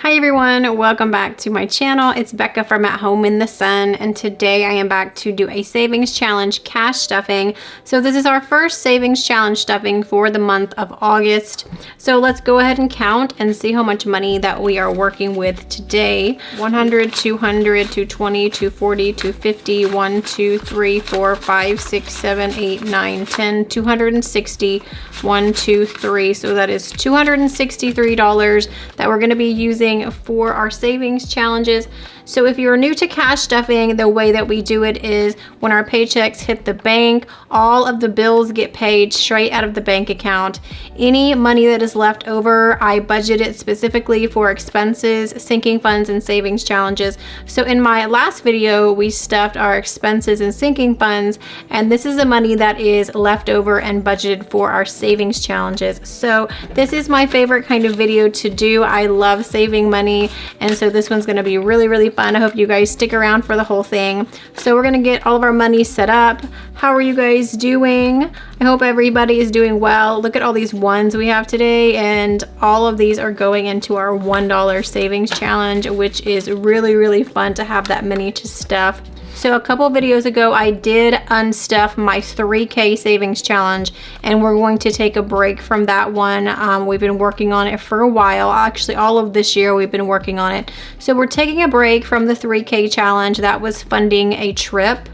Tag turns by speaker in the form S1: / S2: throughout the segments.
S1: Hi everyone, welcome back to my channel. It's Becca from At Home in the Sun, and today I am back to do a savings challenge cash stuffing. So this is our first savings challenge stuffing for the month of August. So let's go ahead and count and see how much money that we are working with today. 100, 200, 220, 240, 250, 1, 2, 3, 4, 5, 6, 7, 8, 9, 10, 260, 1, 2, 3. So that is $263 that we're going to be using for our savings challenges. So if you're new to cash stuffing, the way that we do it is when our paychecks hit the bank, all of the bills get paid straight out of the bank account. Any money that is left over, I budget it specifically for expenses, sinking funds, and savings challenges. So in my last video, we stuffed our expenses and sinking funds, and this is the money that is left over and budgeted for our savings challenges. So this is my favorite kind of video to do. I love saving money, and so this one's going to be really fun. I hope you guys stick around for the whole thing. So we're going to get all of our money set up. How are you guys doing? I hope everybody is doing well. Look at all these ones we have today, and all of these are going into our $1 savings challenge, which is really fun to have that many to stuff. So a couple videos ago, I did unstuff my 3K savings challenge, and we're going to take a break from that one. We've been working on it for a while. Actually, all of this year we've been working on it. So we're taking a break from the 3K challenge. That was funding a trip.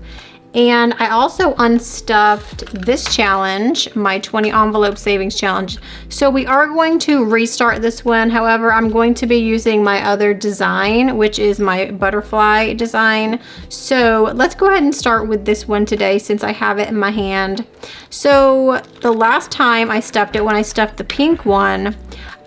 S1: And I also unstuffed this challenge, my 20 envelope savings challenge. So we are going to restart this one. However, I'm going to be using my other design, which is my butterfly design. So let's go ahead and start with this one today since I have it in my hand. So the last time I stuffed it, when I stuffed the pink one,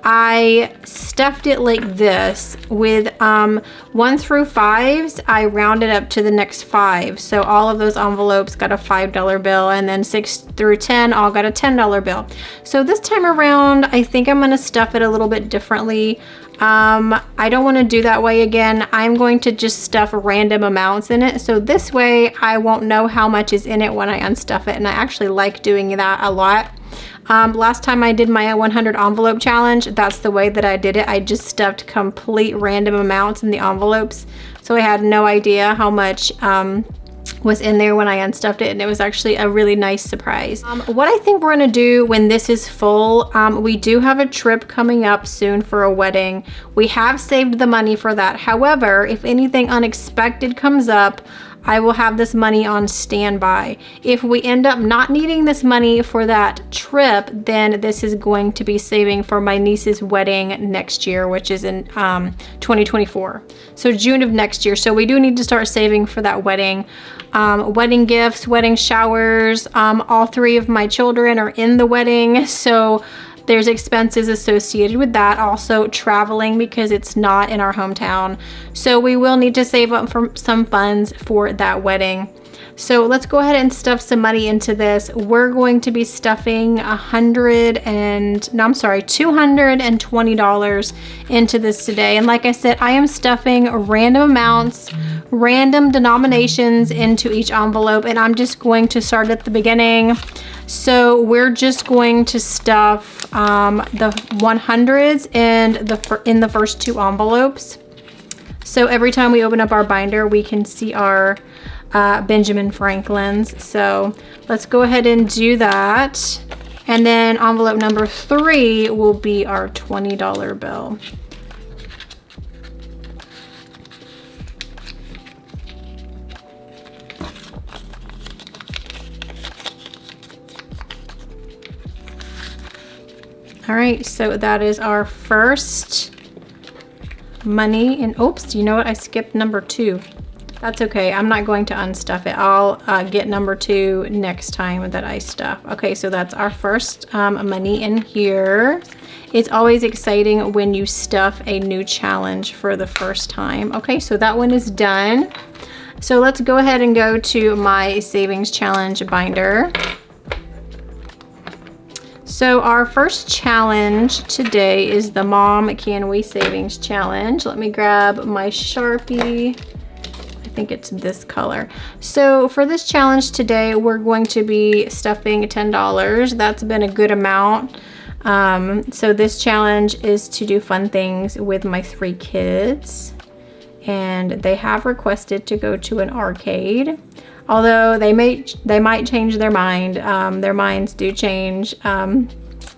S1: I stuffed it like this with 1 through 5s. I rounded up to the next 5. So all of those envelopes got a $5 bill, and then 6 through 10 all got a $10 bill. So this time around, I think I'm going to stuff it a little bit differently. I don't want to do that way again. I'm going to just stuff random amounts in it. So this way I won't know how much is in it when I unstuff it. And I actually like doing that a lot. Last time I did my 100 envelope challenge, that's the way that I did it. I just stuffed complete random amounts in the envelopes. So I had no idea how much was in there when I unstuffed it, and it was actually a really nice surprise. What I think we're gonna do when this is full, we do have a trip coming up soon for a wedding. We have saved the money for that. However, if anything unexpected comes up, I will have this money on standby. If we end up not needing this money for that trip, then this is going to be saving for my niece's wedding next year, which is in 2024. So June of next year. So we do need to start saving for that wedding. Wedding gifts, wedding showers. All 3 of my children are in the wedding. So there's expenses associated with that. Also traveling because it's not in our hometown. So we will need to save up for some funds for that wedding. So let's go ahead and stuff some money into this. We're going to be stuffing $220 into this today. And like I said, I am stuffing random amounts, random denominations into each envelope, and I'm just going to start at the beginning. So we're just going to stuff the 100s in the first 2 envelopes. So every time we open up our binder, we can see our Benjamin Franklin's. So let's go ahead and do that. And then envelope number 3 will be our $20 bill. All right, so that is our first money. And oops, you know what? I skipped number 2. That's okay. I'm not going to unstuff it. I'll get number 2 next time that I stuff. Okay, so that's our first money in here. It's always exciting when you stuff a new challenge for the first time. Okay, so that one is done. So let's go ahead and go to my savings challenge binder. So our first challenge today is the Mom Can We Savings Challenge. Let me grab my Sharpie. I think it's this color. So for this challenge today, we're going to be stuffing $10. That's been a good amount. So this challenge is to do fun things with my 3 kids, and they have requested to go to an arcade. Although they might change their mind. Their minds do change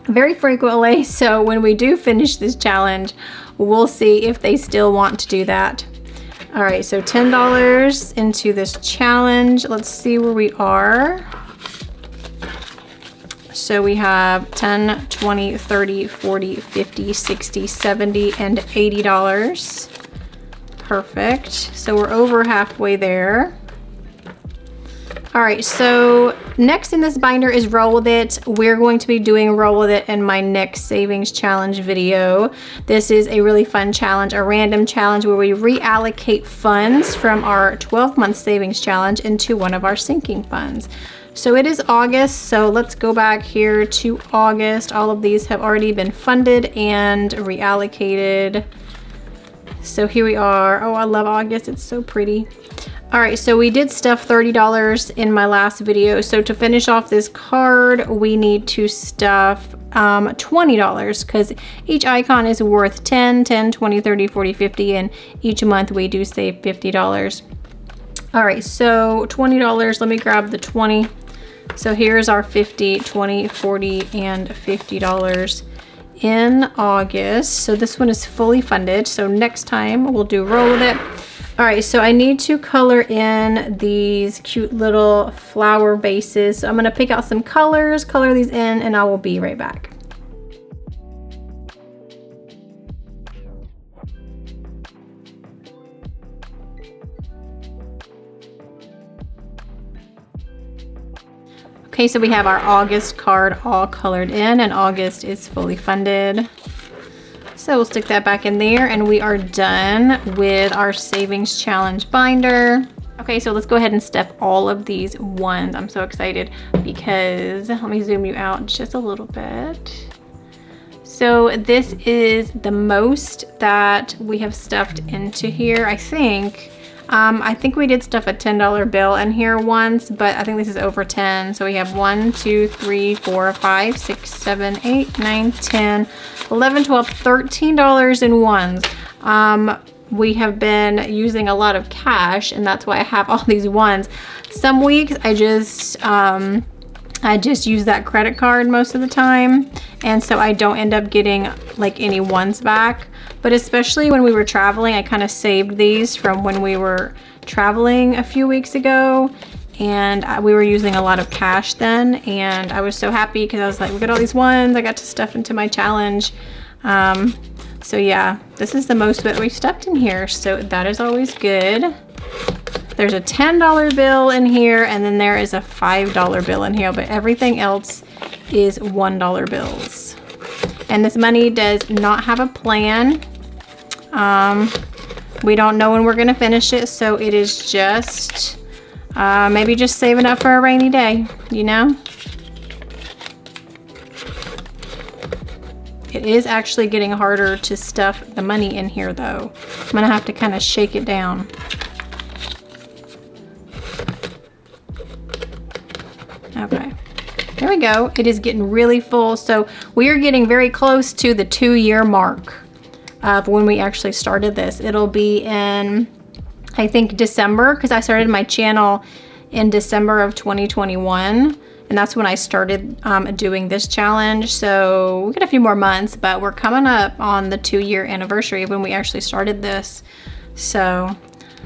S1: very frequently. So when we do finish this challenge, we'll see if they still want to do that. All right, so $10 into this challenge. Let's see where we are. So we have 10, 20, 30, 40, 50, 60, 70, and $80. Perfect. So we're over halfway there. All right, so next in this binder is Roll With It. We're going to be doing Roll With It in my next savings challenge video. This is a really fun challenge, a random challenge where we reallocate funds from our 12-month savings challenge into one of our sinking funds. So it is August, so let's go back here to August. All of these have already been funded and reallocated. So here we are. Oh, I love August, it's so pretty. All right, so we did stuff $30 in my last video. So to finish off this card, we need to stuff $20 because each icon is worth 10, 10, 20, 30, 40, 50, and each month we do save $50. All right, so $20, let me grab the 20. So here's our 50, 20, 40, and $50 in August. So this one is fully funded. So next time we'll do Roll With It. All right, so I need to color in these cute little flower vases. So I'm gonna pick out some colors, color these in, and I will be right back. Okay, so we have our August card all colored in, and August is fully funded. So we'll stick that back in there, and we are done with our savings challenge binder. Okay, so let's go ahead and stuff all of these ones. I'm so excited because, let me zoom you out just a little bit. So this is the most that we have stuffed into here, I think. I think we did stuff a $10 bill in here once, but I think this is over 10. So we have 1, 2, 3, 4, 5, 6, 7, 8, 9, 10, 11, 12, $13 in ones. We have been using a lot of cash, and that's why I have all these ones. Some weeks I just use that credit card most of the time, and so I don't end up getting like any ones back. But especially when we were traveling, I kind of saved these from when we were traveling a few weeks ago, and we were using a lot of cash then, and I was so happy because I was like, look at all these ones I got to stuff into my challenge. So yeah, this is the most that we've stuffed in here, so that is always good. There's a $10 bill in here, and then there is a $5 bill in here, but everything else is $1 bills. And this money does not have a plan. We don't know when we're gonna finish it, so it is just maybe just saving up for a rainy day, you know? It is actually getting harder to stuff the money in here though. I'm gonna have to kind of shake it down. Okay, there we go. It is getting really full. So we are getting very close to the 2-year mark of when we actually started this. It'll be in, I think, December, because I started my channel in December of 2021. And that's when I started doing this challenge. So we got a few more months, but we're coming up on the 2-year anniversary of when we actually started this. So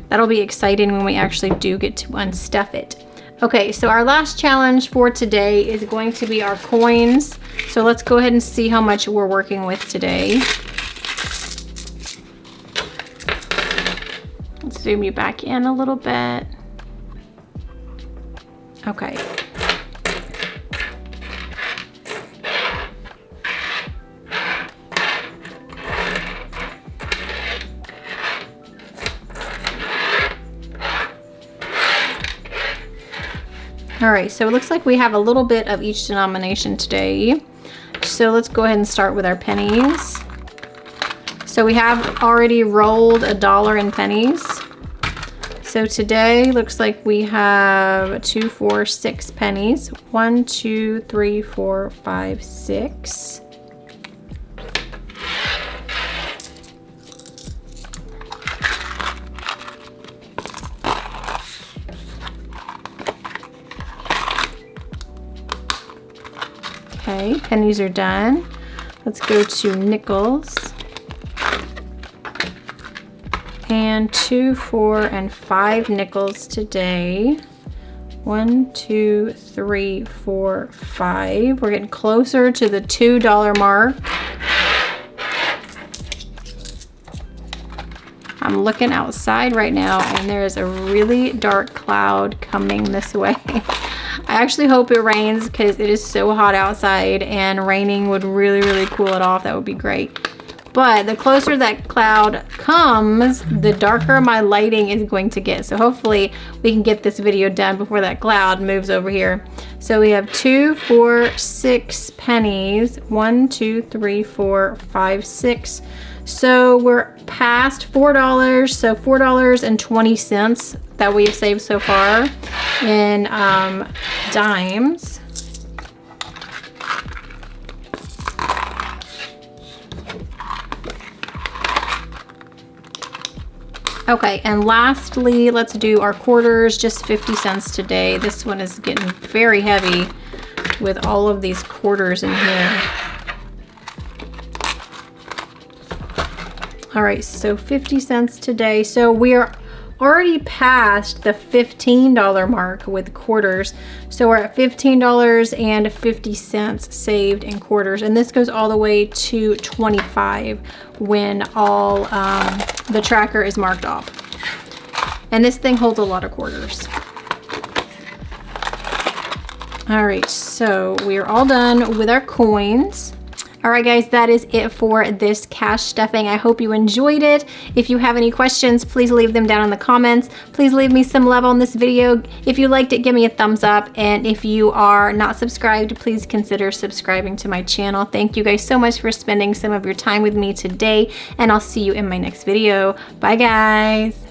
S1: that'll be exciting when we actually do get to unstuff it. Okay, so our last challenge for today is going to be our coins. So let's go ahead and see how much we're working with today. Let's zoom you back in a little bit. Okay. All right, so it looks like we have a little bit of each denomination today. So let's go ahead and start with our pennies. So we have already rolled $1 in pennies. So today looks like we have 2, 4, 6 pennies. 1, 2, 3, 4, 5, 6. Okay, pennies are done. Let's go to nickels. And 2, 4, and 5 nickels today. 1, 2, 3, 4, 5. We're getting closer to the $2 mark. I'm looking outside right now and there is a really dark cloud coming this way. I actually hope it rains because it is so hot outside, and raining would really, really cool it off. That would be great. But the closer that cloud comes, the darker my lighting is going to get. So hopefully we can get this video done before that cloud moves over here. So we have 2, 4, 6 pennies. 1, 2, 3, 4, 5, 6. So we're past $4, so $4.20 that we have saved so far in dimes. Okay, and lastly, let's do our quarters, just 50 cents today. This one is getting very heavy with all of these quarters in here. All right, so 50 cents today. So we are already past the $15 mark with quarters. So we're at $15.50 saved in quarters. And this goes all the way to 25 when all the tracker is marked off. And this thing holds a lot of quarters. All right, so we are all done with our coins. All right, guys, that is it for this cash stuffing. I hope you enjoyed it. If you have any questions, please leave them down in the comments. Please leave me some love on this video. If you liked it, give me a thumbs up. And if you are not subscribed, please consider subscribing to my channel. Thank you guys so much for spending some of your time with me today, and I'll see you in my next video. Bye, guys.